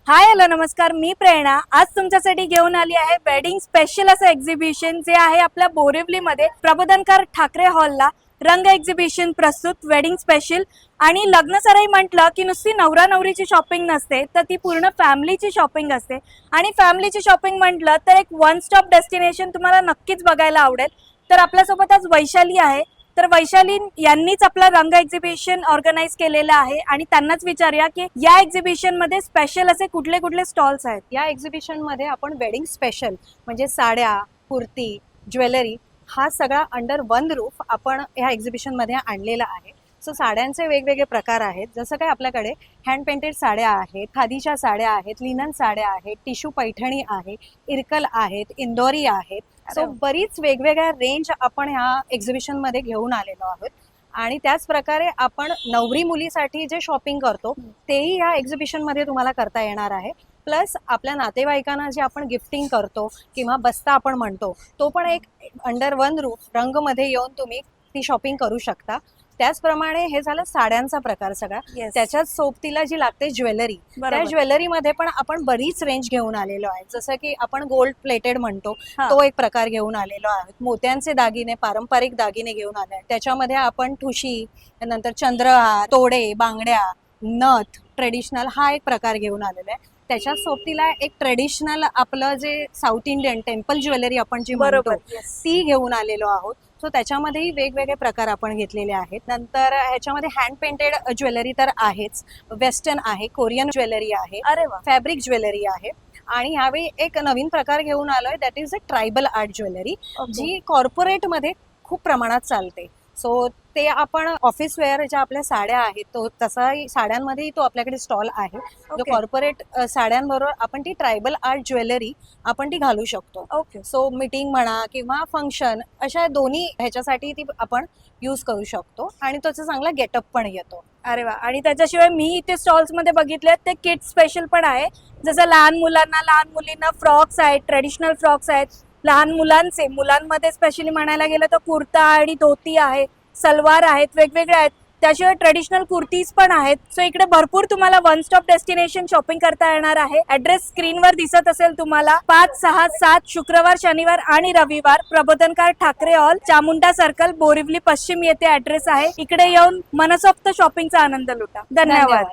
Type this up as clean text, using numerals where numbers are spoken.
Hi hello नमस्कार, मी प्रेरणा आज तुमच्यासाठी घेऊन आली आहे वेडिंग स्पेशल असं एक्झिबिशन जे आहे आपल्या बोरिवलीमध्ये प्रबोधनकार ठाकरे हॉलला रंग एक्झिबिशन प्रस्तुत वेडिंग स्पेशल। आणि लग्न सराई म्हटलं की नुसती नवरा नवरीची शॉपिंग नसते तर ती पूर्ण फॅमिलीची शॉपिंग असते। आणि फॅमिलीची शॉपिंग म्हटलं तर एक वन स्टॉप डेस्टिनेशन तुम्हाला नक्कीच बघायला आवडेल। तर आपल्यासोबत आज वैशाली आहे, तर वैशाली यांनीच आपला रंग एक्झिबिशन ऑर्गनाइज केलेला आहे आणि त्यांनाच विचारूया की या एक्झिबिशन मध्ये स्पेशल असे कुठले कुठले स्टॉल्स आहेत। या एक्झिबिशन मध्ये आपण वेडिंग स्पेशल म्हणजे साड्या, कुर्ती, ज्वेलरी हा सगळा अंडर वन रूफ आपण ह्या एक्झिबिशन मध्ये आणलेला आहे। सो साड्यांचे वेगवेगळे प्रकार आहेत, जसं काय आपल्याकडे हँड पेंटेड साड्या आहेत, खादीच्या साड्या आहेत, लिनन साड्या आहेत, टिश्यू पैठणी आहे, इरकल आहेत, इंदोरी आहेत। सो बरीच वेगवेगळ्या रेंज आपण ह्या एक्झिबिशन मध्ये घेऊन आलेलो आहोत। आणि त्याच प्रकारे आपण नवरी मुलीसाठी जे शॉपिंग करतो तेही ह्या एक्झिबिशन मध्ये तुम्हाला करता येणार आहे। प्लस आपल्या नातेवाईकांना जे आपण गिफ्टिंग करतो किंवा बस्ता आपण म्हणतो तो पण एक अंडर वन रूफ रंग मध्ये येऊन तुम्ही ती शॉपिंग करू शकता। त्याचप्रमाणे हे झालं साड्यांचा प्रकार सगळा। त्याच्यात सोबतीला जी लागते ज्वेलरी, त्या ज्वेलरी मध्ये पण आपण बरीच रेंज घेऊन आलेलो आहे। जसं की आपण गोल्ड प्लेटेड म्हणतो तो एक प्रकार घेऊन आलेलो आहे, मोत्यांचे दागिने, पारंपरिक दागिने घेऊन आले आहेत। त्याच्यामध्ये आपण ठुशी, नंतर चंद्रहार, तोडे, बांगड्या, नथ ट्रेडिशनल हा एक प्रकार घेऊन आलेला आहे। त्याच्या सोबतीला एक ट्रेडिशनल आपलं जे साऊथ इंडियन टेम्पल ज्वेलरी आपण जी म्हणतो ती घेऊन आलेलो आहोत। सो त्याच्यामध्येही वेगवेगळे प्रकार आपण घेतलेले आहेत। नंतर ह्याच्यामध्ये हँड पेंटेड ज्वेलरी तर आहेच, वेस्टर्न आहे, कोरियन ज्वेलरी आहे, फॅब्रिक ज्वेलरी आहे। आणि ह्यावेळी एक नवीन प्रकार घेऊन आलोय, that is a tribal art jewellery, जी कॉर्पोरेट मध्ये खूप प्रमाणात चालते। सो ते आपण ऑफिस वेअर ज्या आपल्या साड्या आहेत तो तसाही साड्यांमध्येही तो आपल्याकडे स्टॉल आहे। जो कॉर्पोरेट साड्यांबरोबर आपण ती ट्रायबल आर्ट ज्वेलरी आपण ती घालू शकतो। सो मीटिंग म्हणा किंवा फंक्शन अशा दोन्ही ह्याच्यासाठी ती आपण यूज करू शकतो आणि त्याचा चांगला गेटअप पण येतो। अरे वा, आणि त्याच्याशिवाय मी इथे स्टॉल्स मध्ये बघितले ते किड्स स्पेशल पण आहे, जसं लहान मुलांना लहान मुलींना फ्रॉक्स आहेत, ट्रेडिशनल फ्रॉक्स आहेत, लहान मुलांचे मुलांमध्ये स्पेशली म्हणायला गेलं तर कुर्ता आणि धोती आहे, सलवार आहेत, वेगवेगळे आहेत। त्याशिवाय ट्रेडिशनल कुर्तीज पण आहेत। सो इकडे भरपूर तुम्हाला वन स्टॉप डेस्टिनेशन शॉपिंग करता येणार आहे। ऍड्रेस स्क्रीनवर दिसत असेल तुम्हाला, 5, 6, 7 शुक्रवार, शनिवार आणि रविवार प्रबोधनकार ठाकरे हॉल, चामुंडा सर्कल, बोरिवली पश्चिम येथे ऍड्रेस आहे। इकडे येऊन मनसोक्त शॉपिंगचा आनंद लुटा। धन्यवाद।